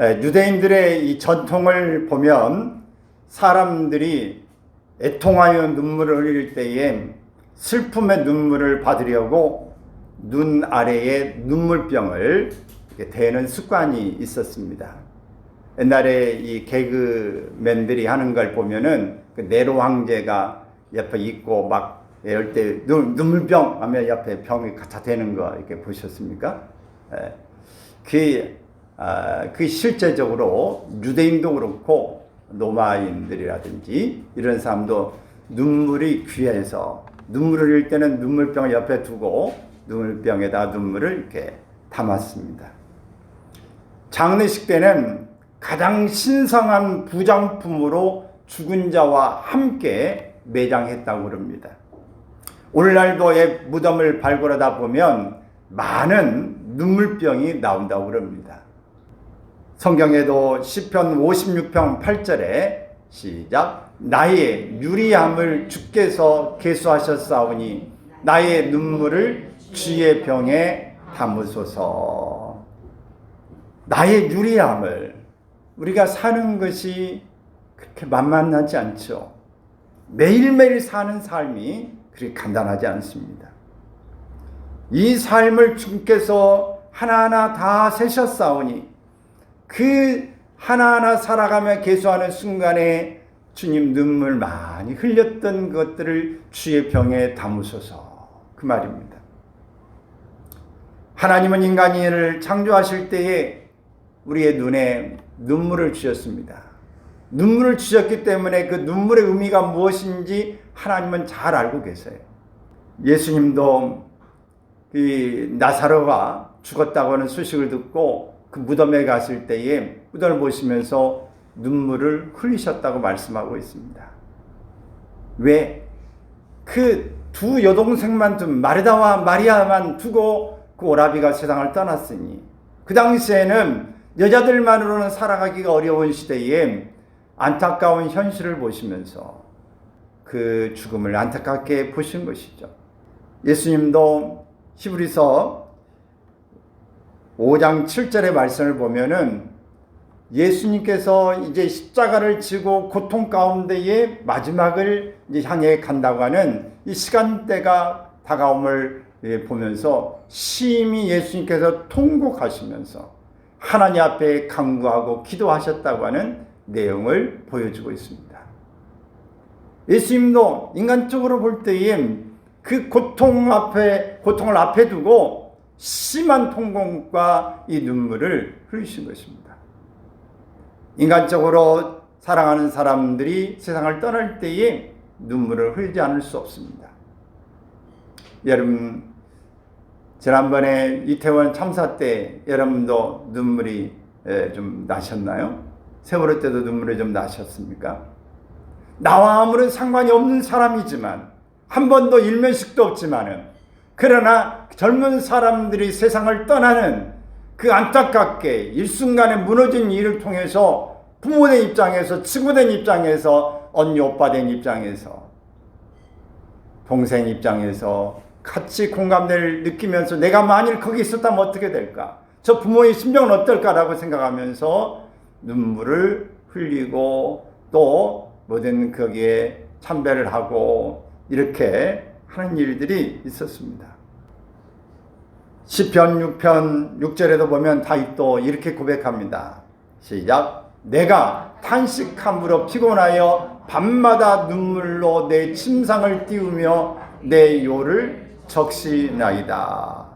유대인들의 이 전통을 보면 사람들이 애통하여 눈물을 흘릴 때에 슬픔의 눈물을 받으려고 눈 아래에 눈물병을 이렇게 대는 습관이 있었습니다. 옛날에 이 개그맨들이 하는 걸 보면은 그 네로 황제가 옆에 있고 막 이럴 때 눈물병 하면 옆에 병이 갖다 대는 거 이렇게 보셨습니까? 그 실제적으로 유대인도 그렇고 로마인들이라든지 이런 사람도 눈물이 귀해서 눈물을 흘릴 때는 눈물병을 옆에 두고 눈물병에다 눈물을 이렇게 담았습니다. 장례식 때는 가장 신성한 부장품으로 죽은 자와 함께 매장했다고 그럽니다. 오늘날도 무덤을 발굴하다 보면 많은 눈물병이 나온다고 그럽니다. 성경에도 시편 56편 8절에 시작. 나의 유리함을 주께서 계수하셨사오니 나의 눈물을 주의 병에 담으소서. 나의 유리함을, 우리가 사는 것이 그렇게 만만하지 않죠. 매일매일 사는 삶이 그렇게 간단하지 않습니다. 이 삶을 주께서 하나하나 다 세셨사오니 그 하나하나 살아가며 계수하는 순간에 주님 눈물 많이 흘렸던 것들을 주의 병에 담으소서, 그 말입니다. 하나님은 인간을 창조하실 때에 우리의 눈에 눈물을 주셨습니다. 눈물을 주셨기 때문에 그 눈물의 의미가 무엇인지 하나님은 잘 알고 계세요. 예수님도 이 나사로가 죽었다고 하는 소식을 듣고 그 무덤에 갔을 때에 무덤을 보시면서 눈물을 흘리셨다고 말씀하고 있습니다. 왜? 그 두 여동생만 둔 마르다와 마리아만 두고 그 오라비가 세상을 떠났으니, 그 당시에는 여자들만으로는 살아가기가 어려운 시대에 안타까운 현실을 보시면서 그 죽음을 안타깝게 보신 것이죠. 예수님도 히브리서 5장 7절의 말씀을 보면은 예수님께서 이제 십자가를 지고 고통 가운데에 마지막을 이제 향해 간다고 하는 이 시간대가 다가옴을 보면서 심히 예수님께서 통곡하시면서 하나님 앞에 간구하고 기도하셨다고 하는 내용을 보여주고 있습니다. 예수님도 인간적으로 볼 때에 그 고통을 앞에 두고 심한 통곡과 이 눈물을 흘리신 것입니다. 인간적으로 사랑하는 사람들이 세상을 떠날 때에 눈물을 흘리지 않을 수 없습니다. 여러분, 지난번에 이태원 참사 때 여러분도 눈물이 좀 나셨나요? 세월호 때도 눈물이 좀 나셨습니까? 나와 아무런 상관이 없는 사람이지만, 한 번도 일면식도 없지만은, 그러나 젊은 사람들이 세상을 떠나는 그 안타깝게 일순간에 무너진 일을 통해서 부모된 입장에서, 친구된 입장에서, 언니 오빠된 입장에서, 동생 입장에서 같이 공감대를 느끼면서 내가 만일 거기 있었다면 어떻게 될까? 저 부모의 심정은 어떨까라고 생각하면서 눈물을 흘리고 또 뭐든 거기에 참배를 하고 이렇게 하는 일들이 있었습니다. 시편 6편 6절에도 보면 다윗도 이렇게 고백합니다. 시작. 내가 탄식함으로 피곤하여 밤마다 눈물로 내 침상을 띄우며 내 요를 적시나이다.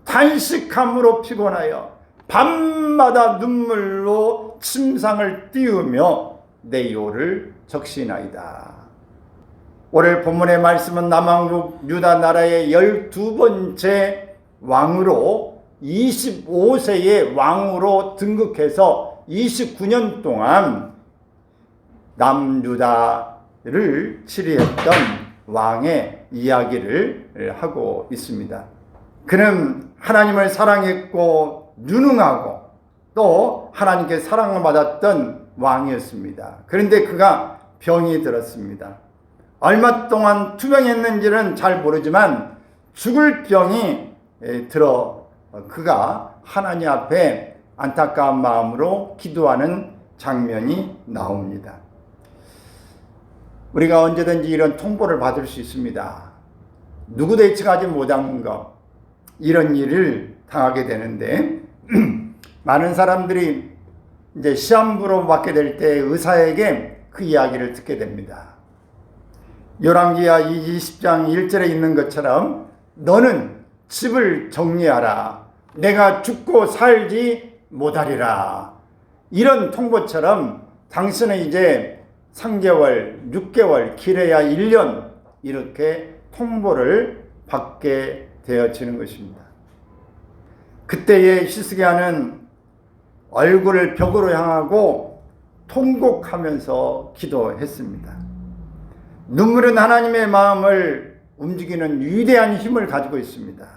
탄식함으로 피곤하여 밤마다 눈물로 침상을 띄우며 내 요를 적시나이다. 오늘 본문의 말씀은 남왕국 유다 나라의 12번째 왕으로 25세의 왕으로 등극해서 29년 동안 남유다를 치리했던 왕의 이야기를 하고 있습니다. 그는 하나님을 사랑했고 유능하고 또 하나님께 사랑을 받았던 왕이었습니다. 그런데 그가 병이 들었습니다. 얼마 동안 투병했는지는 잘 모르지만 죽을 병이 들어 그가 하나님 앞에 안타까운 마음으로 기도하는 장면이 나옵니다. 우리가 언제든지 이런 통보를 받을 수 있습니다. 누구도 예측하지 못한 것, 이런 일을 당하게 되는데 많은 사람들이 이제 시한부로 받게 될 때 의사에게 그 이야기를 듣게 됩니다. 열왕기하 20장 1절에 있는 것처럼 너는 집을 정리하라. 내가 죽고 살지 못하리라. 이런 통보처럼 당신은 이제 3개월, 6개월, 길어야 1년 이렇게 통보를 받게 되어지는 것입니다. 그때의 히스기야는 얼굴을 벽으로 향하고 통곡하면서 기도했습니다. 눈물은 하나님의 마음을 움직이는 위대한 힘을 가지고 있습니다.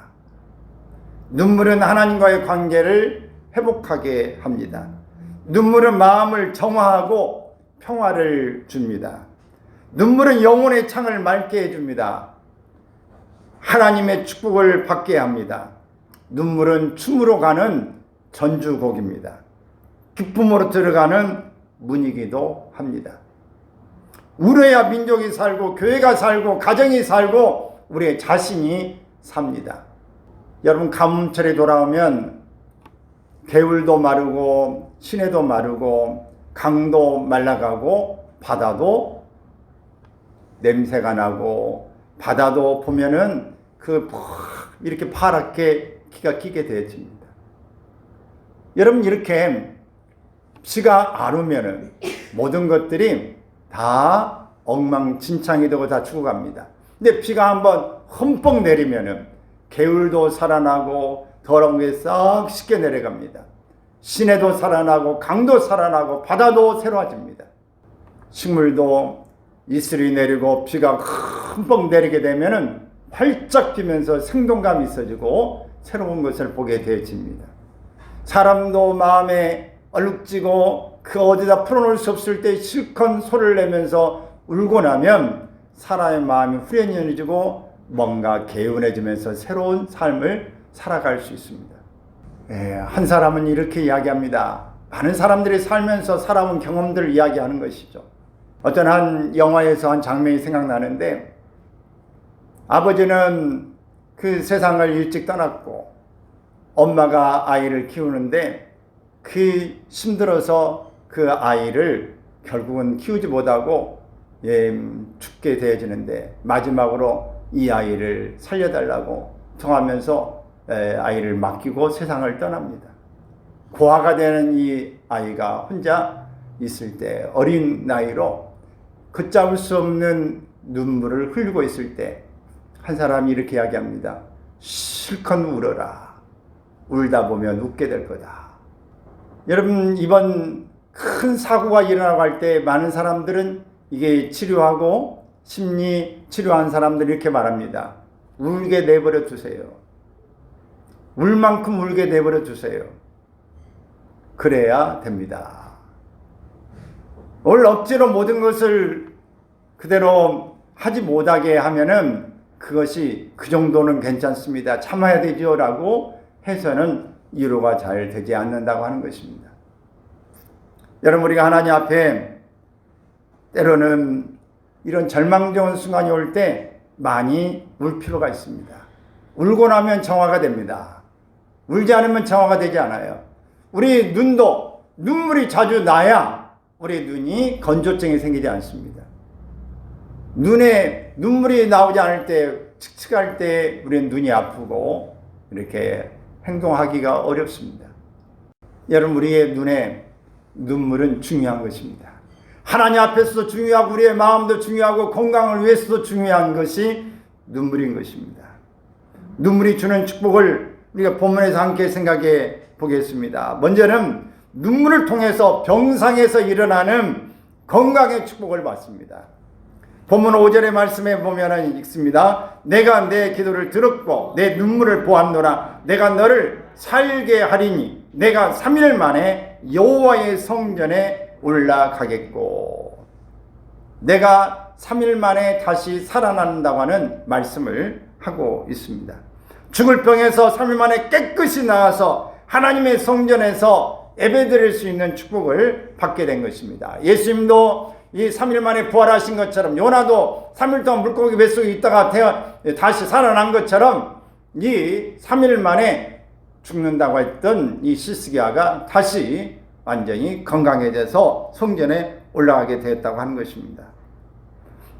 눈물은 하나님과의 관계를 회복하게 합니다. 눈물은 마음을 정화하고 평화를 줍니다. 눈물은 영혼의 창을 맑게 해줍니다. 하나님의 축복을 받게 합니다. 눈물은 춤으로 가는 전주곡입니다. 기쁨으로 들어가는 문이기도 합니다. 울어야 민족이 살고 교회가 살고 가정이 살고 우리의 자신이 삽니다. 여러분, 가뭄철에 돌아오면 개울도 마르고 시내도 마르고 강도 말라가고 바다도 냄새가 나고 바다도 보면은 이렇게 파랗게 기가 끼게 되어집니다. 여러분, 이렇게 비가 안 오면은 모든 것들이 다 엉망진창이 되고 다 죽어갑니다. 근데 비가 한번 흠뻑 내리면은 개울도 살아나고 더러운 게 싹 씻겨 내려갑니다. 시내도 살아나고 강도 살아나고 바다도 새로워집니다. 식물도 이슬이 내리고 비가 흠뻑 내리게 되면은 활짝 피면서 생동감이 있어지고 새로운 것을 보게 되어집니다. 사람도 마음에 얼룩지고 그 어디다 풀어놓을 수 없을 때 실컷 소리를 내면서 울고 나면 사람의 마음이 후련해지고 뭔가 개운해지면서 새로운 삶을 살아갈 수 있습니다. 한 사람은 이렇게 이야기합니다. 많은 사람들이 살면서 살아온 경험들을 이야기하는 것이죠. 어떤 한 영화에서 한 장면이 생각나는데, 아버지는 그 세상을 일찍 떠났고 엄마가 아이를 키우는데 힘들어서 그 아이를 결국은 키우지 못하고 죽게 되어지는데, 마지막으로 이 아이를 살려달라고 통하면서 아이를 맡기고 세상을 떠납니다. 고아가 되는 이 아이가 혼자 있을 때, 어린 나이로 걷잡을 수 없는 눈물을 흘리고 있을 때 한 사람이 이렇게 이야기합니다. 실컷 울어라. 울다 보면 웃게 될 거다. 여러분, 이번 큰 사고가 일어나고 할 때 많은 사람들은 이게 치료하고 심리 치료한 사람들이 이렇게 말합니다. 울게 내버려 두세요. 울 만큼 울게 내버려 두세요. 그래야 됩니다. 오늘 억지로 모든 것을 그대로 하지 못하게 하면은 그것이 그 정도는 괜찮습니다. 참아야 되죠. 라고 해서는 위로가 잘 되지 않는다고 하는 것입니다. 여러분, 우리가 하나님 앞에 때로는 이런 절망적인 순간이 올 때 많이 울 필요가 있습니다. 울고 나면 정화가 됩니다. 울지 않으면 정화가 되지 않아요. 우리 눈도 눈물이 자주 나야 우리 눈이 건조증이 생기지 않습니다. 눈에 눈물이 나오지 않을 때, 칙칙할 때 우리는 눈이 아프고 이렇게 행동하기가 어렵습니다. 여러분, 우리의 눈에 눈물은 중요한 것입니다. 하나님 앞에서도 중요하고 우리의 마음도 중요하고 건강을 위해서도 중요한 것이 눈물인 것입니다. 눈물이 주는 축복을 우리가 본문에서 함께 생각해 보겠습니다. 먼저는 눈물을 통해서 병상에서 일어나는 건강의 축복을 받습니다. 본문 5절의 말씀에 보면 읽습니다. 내가 내 기도를 들었고 내 눈물을 보았노라. 내가 너를 살게 하리니 내가 3일 만에 여호와의 성전에 올라가겠고. 내가 3일 만에 다시 살아난다고 하는 말씀을 하고 있습니다. 죽을 병에서 3일 만에 깨끗이 나와서 하나님의 성전에서 예배드릴 수 있는 축복을 받게 된 것입니다. 예수님도 이 3일 만에 부활하신 것처럼, 요나도 3일 동안 물고기 뱃속에 있다가 다시 살아난 것처럼, 이 3일 만에 죽는다고 했던 이 시스기야가 다시 완전히 건강해져서 성전에 올라가게 되었다고 하는 것입니다.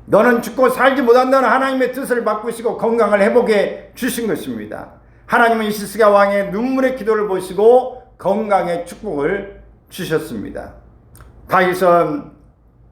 너는 죽고 살지 못한다는 하나님의 뜻을 바꾸시고 건강을 회복해 주신 것입니다. 하나님은 이 시스기야 왕의 눈물의 기도를 보시고 건강의 축복을 주셨습니다. 다윗은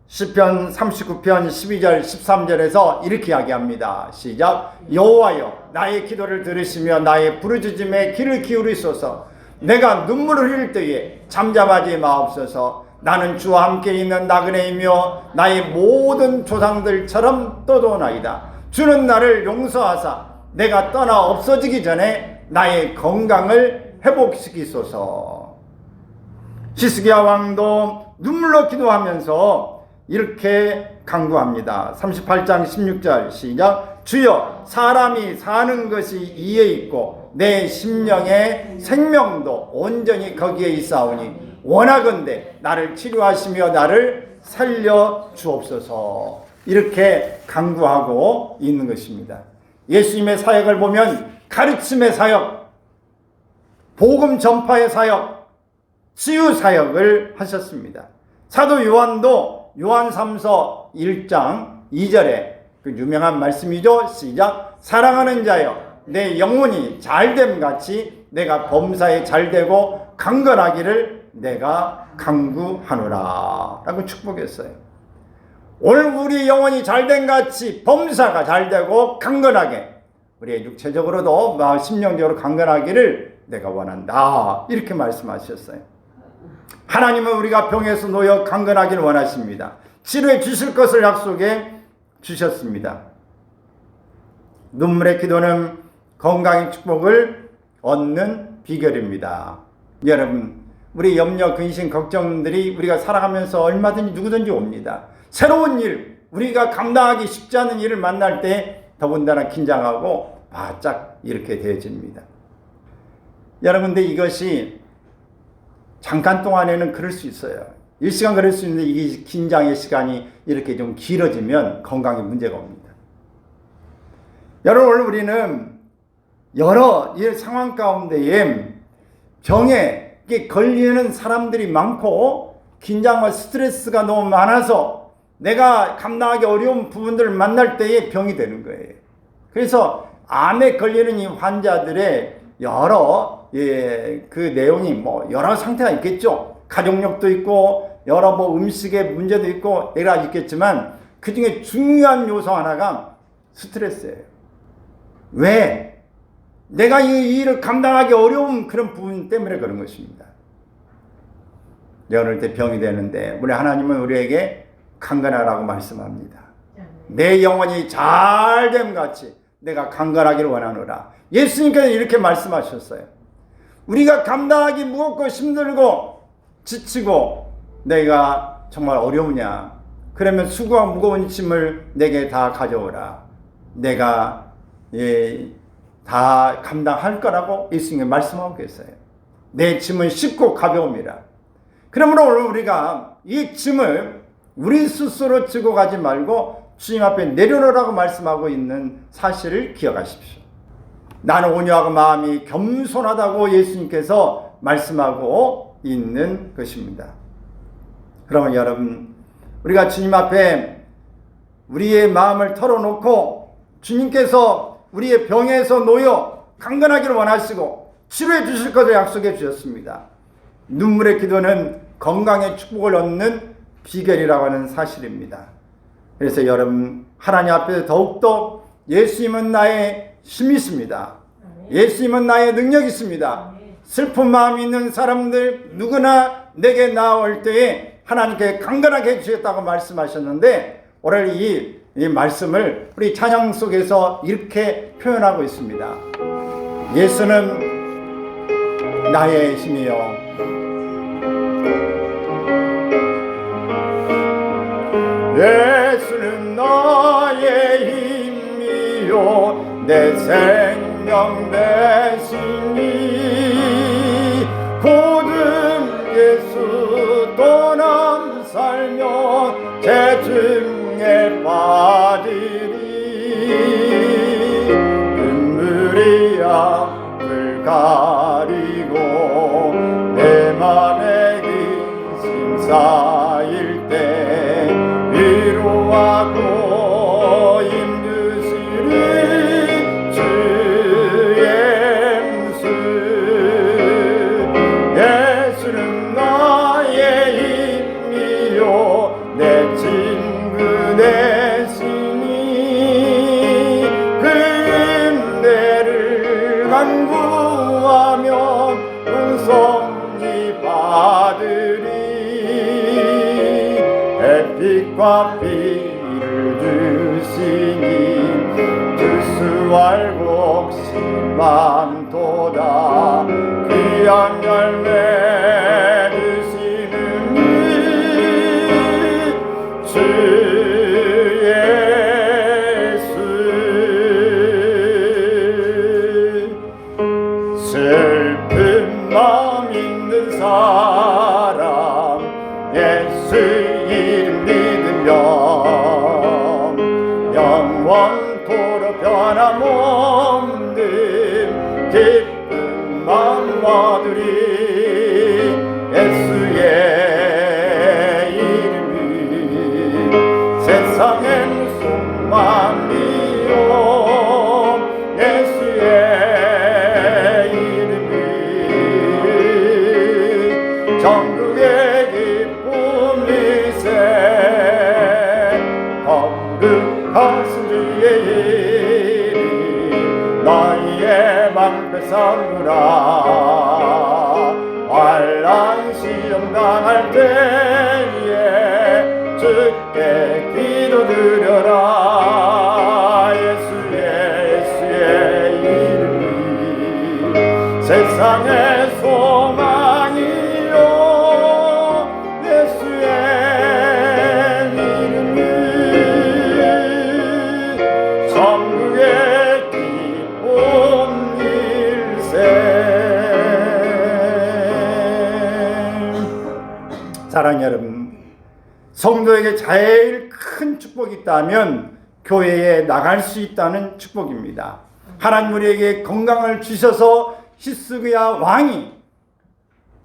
시편 39편 12절 13절에서 이렇게 이야기합니다. 시작. 여호와여, 나의 기도를 들으시며 나의 부르짖음에 귀를 기울이소서. 내가 눈물을 흘릴 때에 잠잠하지 마옵소서. 나는 주와 함께 있는 나그네이며 나의 모든 조상들처럼 떠도나이다. 주는 나를 용서하사 내가 떠나 없어지기 전에 나의 건강을 회복시키소서. 시스기야 왕도 눈물로 기도하면서 이렇게 간구합니다. 38장 16절 시작. 주여, 사람이 사는 것이 이에 있고 내 심령의 생명도 온전히 거기에 있사오니 원하건대 나를 치료하시며 나를 살려 주옵소서. 이렇게 간구하고 있는 것입니다. 예수님의 사역을 보면 가르침의 사역, 복음 전파의 사역, 치유 사역을 하셨습니다. 사도 요한도 요한3서 1장 2절에 그 유명한 말씀이죠. 시작. 사랑하는 자여, 내 영혼이 잘됨 같이 내가 범사에 잘되고 강건하기를 내가 간구하노라 라고 축복했어요. 오늘 우리 영혼이 잘된 같이 범사가 잘되고 강건하게, 우리의 육체적으로도 심령적으로 강건하기를 내가 원한다, 이렇게 말씀하셨어요. 하나님은 우리가 병에서 놓여 강건하기를 원하십니다. 치료해 주실 것을 약속해 주셨습니다. 눈물의 기도는 건강의 축복을 얻는 비결입니다. 여러분, 우리 염려, 근심, 걱정들이 우리가 살아가면서 얼마든지 누구든지 옵니다. 새로운 일, 우리가 감당하기 쉽지 않은 일을 만날 때 더군다나 긴장하고 바짝 이렇게 되어집니다. 여러분들, 이것이 잠깐 동안에는 그럴 수 있어요. 일시간 그럴 수 있는데 이 긴장의 시간이 이렇게 좀 길어지면 건강에 문제가 옵니다. 여러분, 오늘 우리는 여러 이 상황 가운데에 병에 걸리는 사람들이 많고 긴장과 스트레스가 너무 많아서 내가 감당하기 어려운 부분들을 만날 때에 병이 되는 거예요. 그래서 암에 걸리는 이 환자들의 여러 그 내용이 여러 상태가 있겠죠. 가족력도 있고 여러 음식의 문제도 있고 여러 가지 있겠지만 그 중에 중요한 요소 하나가 스트레스예요. 왜? 내가 이 일을 감당하기 어려운 그런 부분 때문에 그런 것입니다. 어느 때 병이 되는데 우리 하나님은 우리에게 강건하라고 말씀합니다. 내 영혼이 잘됨 같이 내가 강건하기를 원하노라. 예수님께서 이렇게 말씀하셨어요. 우리가 감당하기 무겁고 힘들고 지치고 내가 정말 어려우냐, 그러면 수고와 무거운 짐을 내게 다 가져오라. 내가 다 감당할 거라고 예수님이 말씀하고 계세요. 내 짐은 쉽고 가벼움이라. 그러므로 오늘 우리가 이 짐을 우리 스스로 지고 가지 말고 주님 앞에 내려놓으라고 말씀하고 있는 사실을 기억하십시오. 나는 온유하고 마음이 겸손하다고 예수님께서 말씀하고 있는 것입니다. 그러면 여러분, 우리가 주님 앞에 우리의 마음을 털어놓고 주님께서 우리의 병에서 놓여 강건하기를 원하시고 치료해 주실 것을 약속해 주셨습니다. 눈물의 기도는 건강의 축복을 얻는 비결이라고 하는 사실입니다. 그래서 여러분, 하나님 앞에서 더욱더 예수님은 나의 힘이십니다. 예수님은 나의 능력이 있습니다. 슬픈 마음이 있는 사람들 누구나 내게 나올 때에 하나님께 강건하게 해주셨다고 말씀하셨는데, 오늘 이 말씀을 우리 찬양 속에서 이렇게 표현하고 있습니다. 예수는 나의 힘이요, 예수는 나의 힘이요, 내 생명 대신이. 고든 살면 재중에 빠지리 눈물이 앞을 가리고 내 맘에 근심 쌓일 때 위로하고 힘주시리 주의 무슨 예수는 나의 힘이요 내 친구 되시니 그 은혜를 간구하면 은총이 받으리 햇빛과 비를 주시니 주수알곡 심망도다 귀한 열매 주시는 주 예수 슬픈 마음 있는 사람 예수 이름 믿으면 영원토록 변함없는 기쁜 마음 얻으리 예수의 이름이 세상엔 소망이요 예수의 이름이 전국의 기쁨이세 거룩하신 주의 이름 너희의 방패 삼으라 환난 시험 당할 때에 주께 기도드려라 예수의 이름이 세상의 소망이요 예수의 이름이 천국의 기쁨 일세 사랑하는 여러분 성도에게 제일 큰 축복이 있다면 교회에 나갈 수 있다는 축복입니다. 하나님 우리에게 건강을 주셔서 히스기야 왕이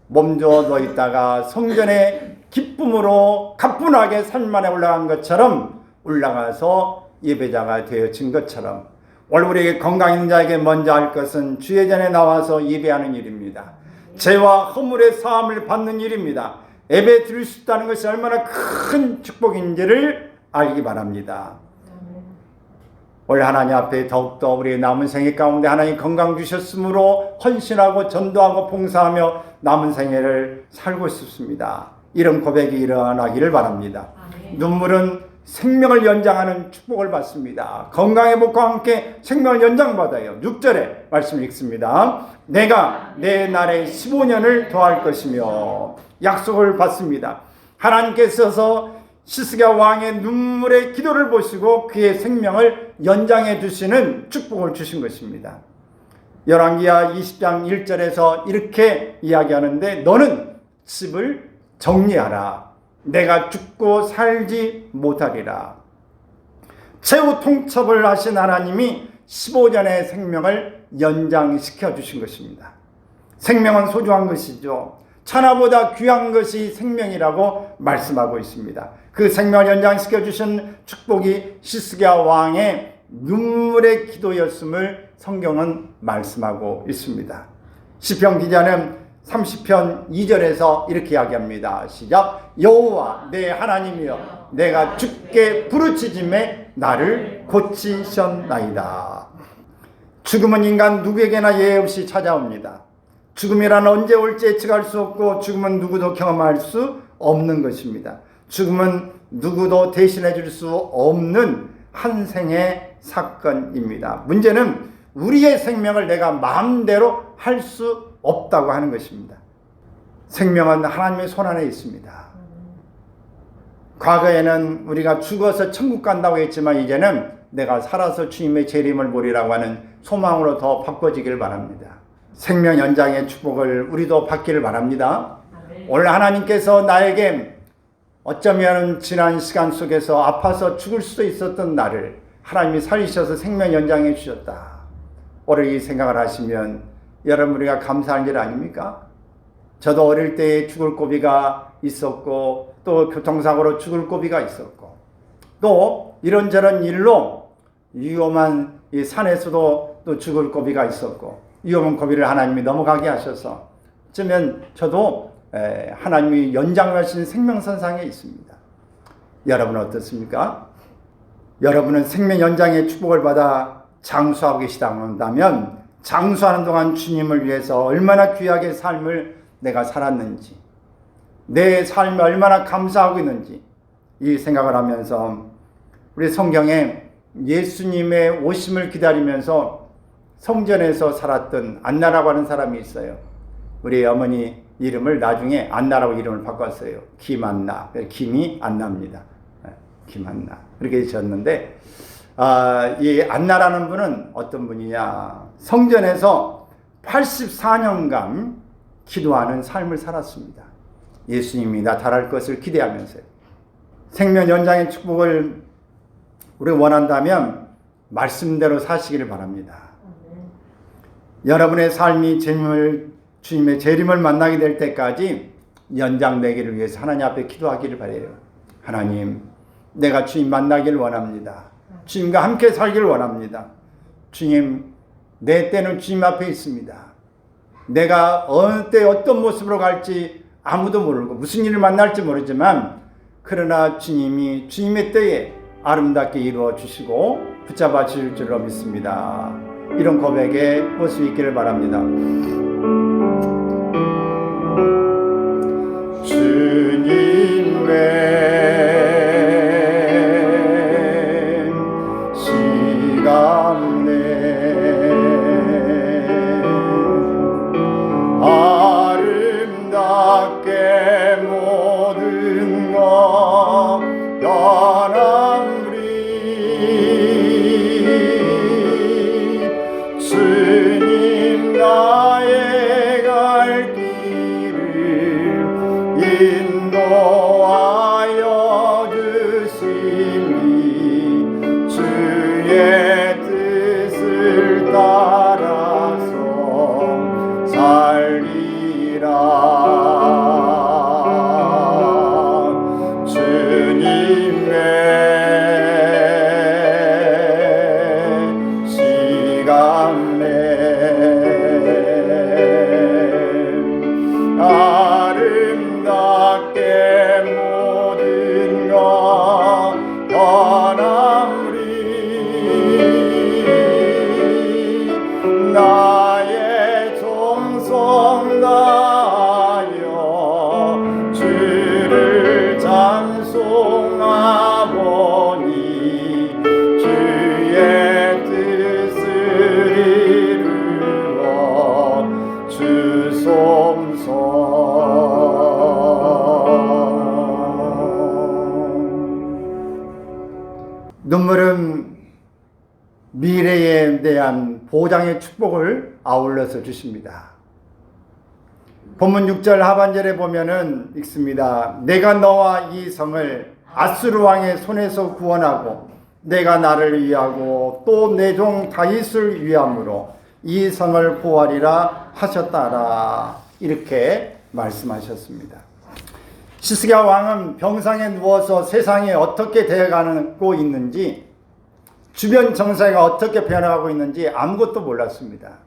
몸져 있다가 성전에 기쁨으로 가뿐하게 산만에 올라간 것처럼 올라가서 예배자가 되어진 것처럼 오늘 우리에게 건강 있는 자에게 먼저 할 것은 주의 전에 나와서 예배하는 일입니다. 죄와 허물의 사함을 받는 일입니다. 예배 드릴 수 있다는 것이 얼마나 큰 축복인지를 알기 바랍니다. 올 하나님 앞에 더욱더 우리의 남은 생애 가운데 하나님 건강 주셨으므로 헌신하고 전도하고 봉사하며 남은 생애를 살고 싶습니다. 이런 고백이 일어나기를 바랍니다. 눈물은 생명을 연장하는 축복을 받습니다. 건강의 복과 함께 생명을 연장받아요. 6절에 말씀을 읽습니다. 내가 내 날에 15년을 더할 것이며 약속을 받습니다. 하나님께서 히스기야 왕의 눈물의 기도를 보시고 그의 생명을 연장해 주시는 축복을 주신 것입니다. 열왕기하 20장 1절에서 이렇게 이야기하는데 너는 집을 정리하라. 내가 죽고 살지 못하리라. 최후 통첩을 하신 하나님이 15년의 생명을 연장시켜 주신 것입니다. 생명은 소중한 것이죠. 천하보다 귀한 것이 생명이라고 말씀하고 있습니다. 그 생명을 연장시켜 주신 축복이 히스기야 왕의 눈물의 기도였음을 성경은 말씀하고 있습니다. 시편 기자는 30편 2절에서 이렇게 이야기합니다. 시작. 여호와 내 하나님이여 내가 주께 부르짖음에 나를 고치셨나이다. 죽음은 인간 누구에게나 예외 없이 찾아옵니다. 죽음이란 언제 올지 예측할 수 없고 죽음은 누구도 경험할 수 없는 것입니다. 죽음은 누구도 대신해 줄 수 없는 한 생의 사건입니다. 문제는 우리의 생명을 내가 마음대로 할 수 없다고 하는 것입니다. 생명은 하나님의 손 안에 있습니다. 과거에는 우리가 죽어서 천국 간다고 했지만 이제는 내가 살아서 주님의 재림을 보리라고 하는 소망으로 더 바꿔지길 바랍니다. 생명 연장의 축복을 우리도 받기를 바랍니다. 오늘 하나님께서 나에게 어쩌면 지난 시간 속에서 아파서 죽을 수도 있었던 나를 하나님이 살리셔서 생명 연장해 주셨다. 오늘 이 생각을 하시면 여러분 우리가 감사할 일 아닙니까? 저도 어릴 때 죽을 고비가 있었고 또 교통사고로 죽을 고비가 있었고 또 이런저런 일로 위험한 이 산에서도 또 죽을 고비가 있었고 위험한 고비를 하나님이 넘어가게 하셔서 어쩌면 저도 하나님이 연장하신 생명선상에 있습니다. 여러분은 어떻습니까? 여러분은 생명 연장의 축복을 받아 장수하고 계시다면 장수하는 동안 주님을 위해서 얼마나 귀하게 삶을 내가 살았는지 내 삶에 얼마나 감사하고 있는지 이 생각을 하면서 우리 성경에 예수님의 오심을 기다리면서 성전에서 살았던 안나라고 하는 사람이 있어요. 우리 어머니 이름을 나중에 안나라고 이름을 바꿨어요. 김안나. 김이 안나입니다. 김안나. 그렇게 지었는데 이 안나라는 분은 어떤 분이냐. 성전에서 84년간 기도하는 삶을 살았습니다. 예수님이 나타날 것을 기대하면서요. 생명 연장의 축복을 우리 원한다면 말씀대로 사시기를 바랍니다. 여러분의 삶이 주님의 재림을 만나게 될 때까지 연장되기를 위해서 하나님 앞에 기도하기를 바라요. 하나님, 내가 주님 만나기를 원합니다. 주님과 함께 살기를 원합니다. 주님, 내 때는 주님 앞에 있습니다. 내가 어느 때 어떤 모습으로 갈지 아무도 모르고 무슨 일을 만날지 모르지만 그러나 주님이 주님의 때에 아름답게 이루어 주시고 붙잡아 주실 줄로 믿습니다. 이런 고백의 모습이 있기를 바랍니다. 주님의 시간 내 아름답게 모든 것 변함리 주님 나의 갈 길을 인도하여 주시니 주의 뜻을 따라서 살리라. 주님의 시간 내 아름답게 모든 것 변함리 나의 정성 다하여 주를 찬송하보니 주의 뜻을 이루어 주소서. 눈물은 미래에 대한 보장의 축복을 아울러서 주십니다. 본문 6절 하반절에 보면은 읽습니다. 내가 너와 이 성을 아수르 왕의 손에서 구원하고 내가 나를 위하고 또 내 종 다윗을 위함으로 이 성을 보호하리라 하셨다라. 이렇게 말씀하셨습니다. 시스기야 왕은 병상에 누워서 세상이 어떻게 되어가고 있는지 주변 정세가 어떻게 변화하고 있는지 아무것도 몰랐습니다.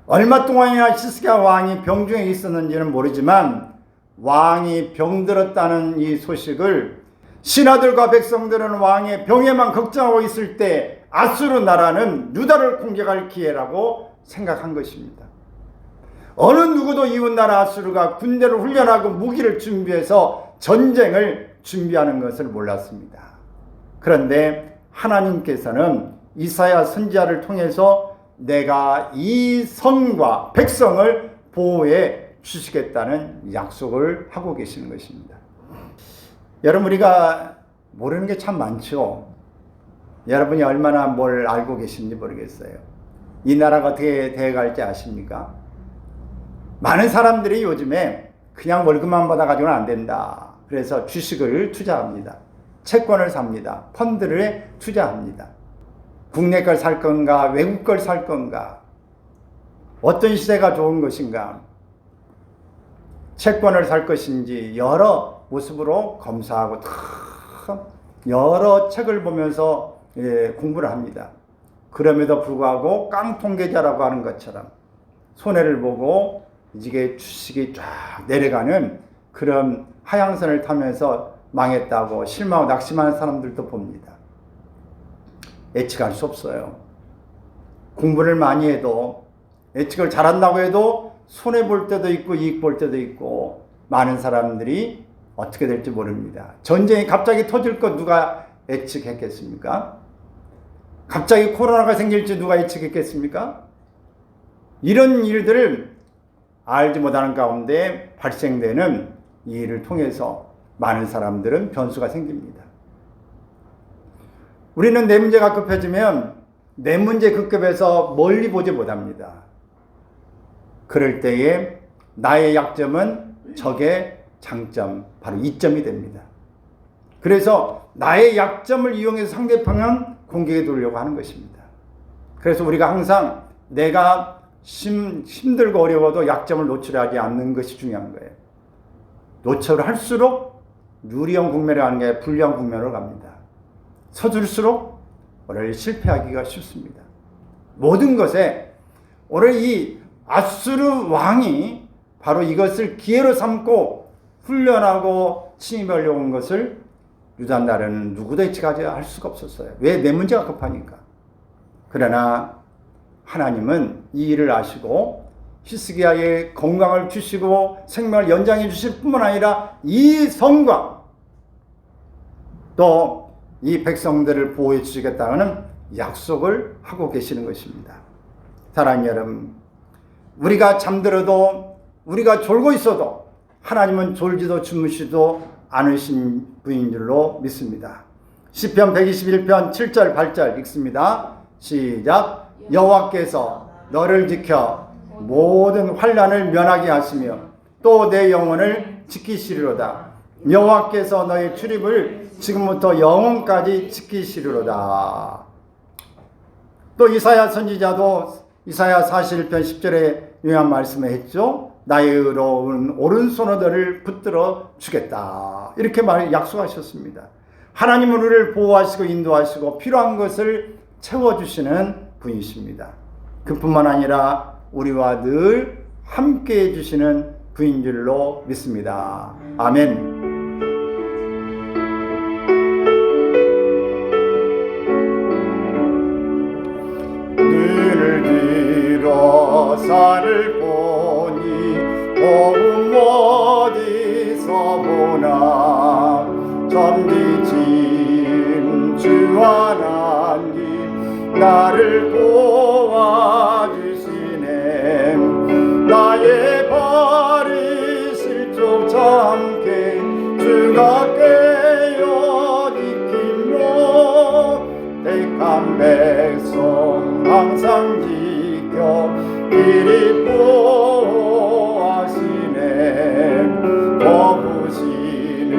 얼마 동안이나 시스기야 왕이 병중에 있었는지는 모르지만 왕이 병들었다는 이 소식을 신하들과 백성들은 왕의 병에만 걱정하고 있을 때 아수르 나라는 유다를 공격할 기회라고 생각한 것입니다. 어느 누구도 이웃나라 아수르가 군대를 훈련하고 무기를 준비해서 전쟁을 준비하는 것을 몰랐습니다. 그런데 하나님께서는 이사야 선지자를 통해서 내가 이 성과 백성을 보호해 주시겠다는 약속을 하고 계시는 것입니다. 여러분, 우리가 모르는 게 참 많죠. 여러분이 얼마나 뭘 알고 계신지 모르겠어요. 이 나라가 어떻게 되어갈지 아십니까? 많은 사람들이 요즘에 그냥 월급만 받아가지고는 안 된다. 그래서 주식을 투자합니다. 채권을 삽니다. 펀드를 투자합니다. 국내 걸 살 건가 외국 걸 살 건가, 어떤 시세가 좋은 것인가, 채권을 살 것인지 여러 모습으로 검사하고 여러 책을 보면서 공부를 합니다. 그럼에도 불구하고 깡통계좌라고 하는 것처럼 손해를 보고 이게 주식이 쫙 내려가는 그런 하향선을 타면서 망했다고 실망하고 낙심하는 사람들도 봅니다. 예측할 수 없어요. 공부를 많이 해도, 예측을 잘한다고 해도 손해 볼 때도 있고 이익 볼 때도 있고, 많은 사람들이 어떻게 될지 모릅니다. 전쟁이 갑자기 터질 것 누가 예측했겠습니까? 갑자기 코로나가 생길지 누가 예측했겠습니까? 이런 일들을 알지 못하는 가운데 발생되는 이 일을 통해서 많은 사람들은 변수가 생깁니다. 우리는 내 문제가 급해지면 내 문제 급급해서 멀리 보지 못합니다. 그럴 때에 나의 약점은 적의 장점, 바로 이점이 됩니다. 그래서 나의 약점을 이용해서 상대방은 공격에 돌려고 하는 것입니다. 그래서 우리가 항상 내가 힘들고 어려워도 약점을 노출하지 않는 것이 중요한 거예요. 노출을 할수록 유리한 국면에 가는 게 불리한 국면으로 갑니다. 서둘수록 오늘 실패하기가 쉽습니다. 모든 것에 오늘 이 아수르 왕이 바로 이것을 기회로 삼고 훈련하고 침입하려고 온 것을 유다 나라는 누구도 예측하지 할 수가 없었어요. 왜? 내 문제가 급하니까. 그러나 하나님은 이 일을 아시고 히스기야의 건강을 주시고 생명을 연장해 주실 뿐만 아니라 이 성과 또 이 백성들을 보호해 주시겠다는 약속을 하고 계시는 것입니다. 사랑하는 여러분, 우리가 잠들어도, 우리가 졸고 있어도 하나님은 졸지도 주무시도 않으신 분인 줄로 믿습니다. 시편 121편 7절 8절 읽습니다. 시작. 여호와께서 너를 지켜 모든 환난을 면하게 하시며 또 내 영혼을 지키시리로다. 여호와께서 너의 출입을 지금부터 영원까지 지키시리로다. 또 이사야 선지자도 이사야 41편 10절에 유명한 말씀을 했죠. 나의 의로운 오른손으로 너를 붙들어 주겠다. 이렇게 약속하셨습니다. 하나님은 우리를 보호하시고 인도하시고 필요한 것을 채워주시는 분이십니다. 그뿐만 아니라 우리와 늘 함께 해주시는 분인 줄로 믿습니다. 아멘. 눈을 들어 산을 보니 도움 어디서 보나. 점비진 주 하나님 나를 도와주시네. 나의 발이 실족자 함께 주가 깨어 지키며 택한 백성 항상 지켜 이리 보호하시네. 거부시는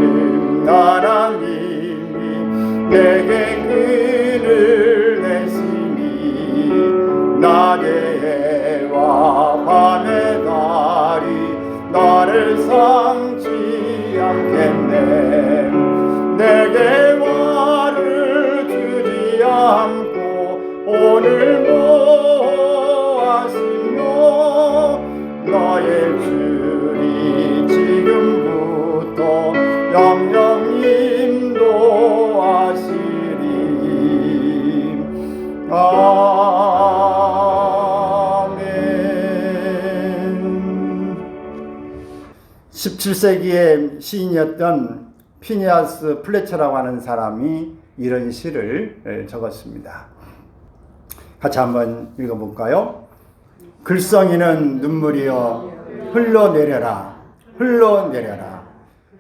하나님이 내게 그늘 내시니 낮의 해와 밤의 달이 나를 삼지 않겠네. 내게 화를 주지 않고 오늘 모하시며 너의 줄이 지금부터 영영 인도하시리. 아멘. 17세기의 시인이었던 피니아스 플래처라고 하는 사람이 이런 시를 적었습니다. 같이 한번 읽어볼까요? 글썽이는 눈물이여 흘러내려라, 흘러내려라.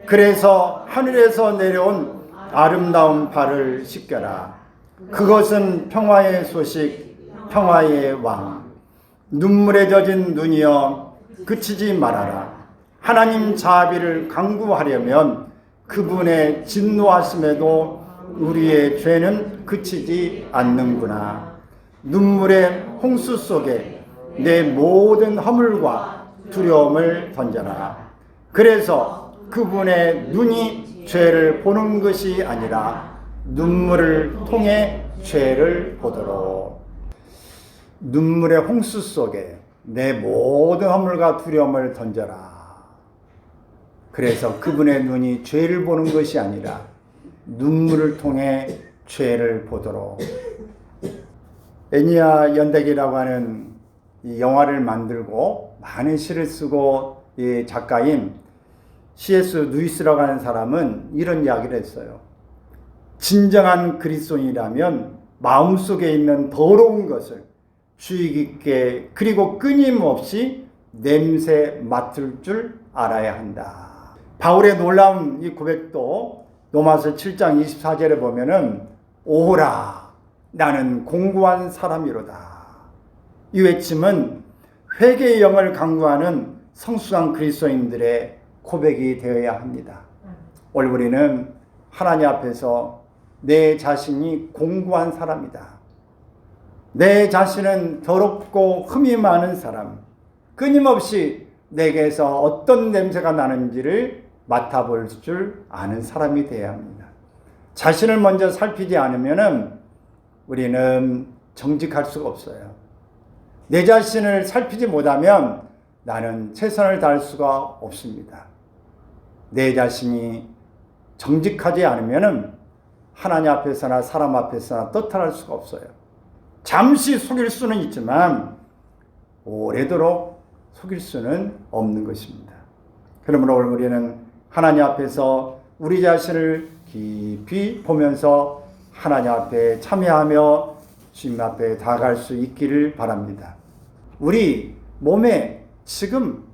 그래서 하늘에서 내려온 아름다운 발을 씻겨라. 그것은 평화의 소식, 평화의 왕. 눈물에 젖은 눈이여 그치지 말아라. 하나님 자비를 강구하려면 그분의 진노하심에도 우리의 죄는 그치지 않는구나. 눈물의 홍수 속에 내 모든 허물과 두려움을 던져라. 그래서 그분의 눈이 죄를 보는 것이 아니라 눈물을 통해 죄를 보도록. 눈물의 홍수 속에 내 모든 허물과 두려움을 던져라. 그래서 그분의 눈이 죄를 보는 것이 아니라 눈물을 통해 죄를 보도록. 애니아 연대기라고 하는 이 영화를 만들고 많은 시를 쓰고 이 작가인 C.S. 루이스라고 하는 사람은 이런 이야기를 했어요. 진정한 그리스도인이라면 마음속에 있는 더러운 것을 주의 깊게 그리고 끊임없이 냄새 맡을 줄 알아야 한다. 바울의 놀라운 이 고백도 로마서 7장 24절에 보면은 오라 나는 공고한 사람이로다. 이 외침은 회개의 영을 강구하는 성숙한 그리스도인들의 고백이 되어야 합니다. 오늘 우리는 하나님 앞에서 내 자신이 공고한 사람이다. 내 자신은 더럽고 흠이 많은 사람, 끊임없이 내게서 어떤 냄새가 나는지를 맡아볼 줄 아는 사람이 되어야 합니다. 자신을 먼저 살피지 않으면 우리는 정직할 수가 없어요. 내 자신을 살피지 못하면 나는 최선을 다할 수가 없습니다. 내 자신이 정직하지 않으면 하나님 앞에서나 사람 앞에서나 떳떳할 수가 없어요. 잠시 속일 수는 있지만 오래도록 속일 수는 없는 것입니다. 그러므로 우리는 하나님 앞에서 우리 자신을 깊이 보면서 하나님 앞에 참여하며 주님 앞에 다가갈 수 있기를 바랍니다. 우리 몸에 지금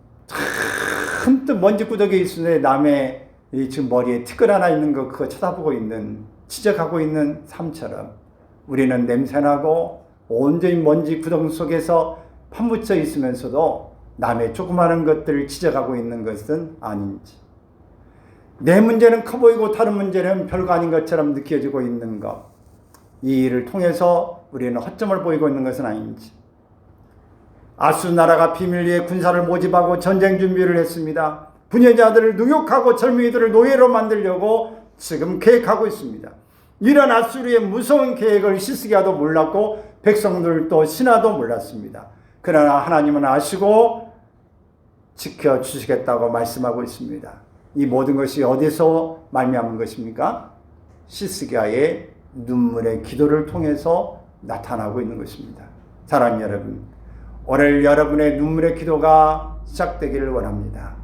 잔뜩 먼지구덕이 있으니 남의 지금 머리에 티끌 하나 있는 거 그거 쳐다보고 있는, 지적하고 있는 삶처럼 우리는 냄새나고 온전히 먼지 구덩 속에서 파묻혀 있으면서도 남의 조그마한 것들을 지적하고 있는 것은 아닌지, 내 문제는 커 보이고 다른 문제는 별거 아닌 것처럼 느껴지고 있는 것, 이 일을 통해서 우리는 허점을 보이고 있는 것은 아닌지. 아수 나라가 비밀리에 군사를 모집하고 전쟁 준비를 했습니다. 부녀자들을 능욕하고 젊은이들을 노예로 만들려고 지금 계획하고 있습니다. 이런 아수르의 무서운 계획을 시스기야도 몰랐고 백성들도 신하도 몰랐습니다. 그러나 하나님은 아시고 지켜주시겠다고 말씀하고 있습니다. 이 모든 것이 어디서 말미암은 것입니까? 시스기야의 눈물의 기도를 통해서 나타나고 있는 것입니다. 사랑하는 여러분, 오늘 여러분의 눈물의 기도가 시작되기를 원합니다.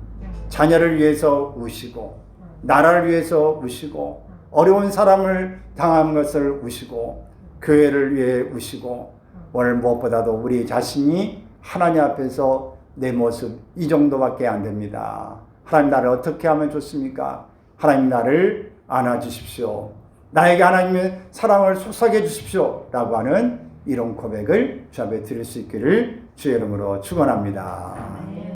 자녀를 위해서 우시고, 나라를 위해서 우시고, 어려운 사람을 당한 것을 우시고, 교회를 위해 우시고, 오늘 무엇보다도 우리 자신이 하나님 앞에서 내 모습 이 정도밖에 안 됩니다. 하나님 나를 어떻게 하면 좋습니까? 하나님 나를 안아주십시오. 나에게 하나님의 사랑을 속삭여 주십시오. 라고 하는 이런 고백을 주 앞에 드릴 수 있기를 주의 이름으로 축원합니다.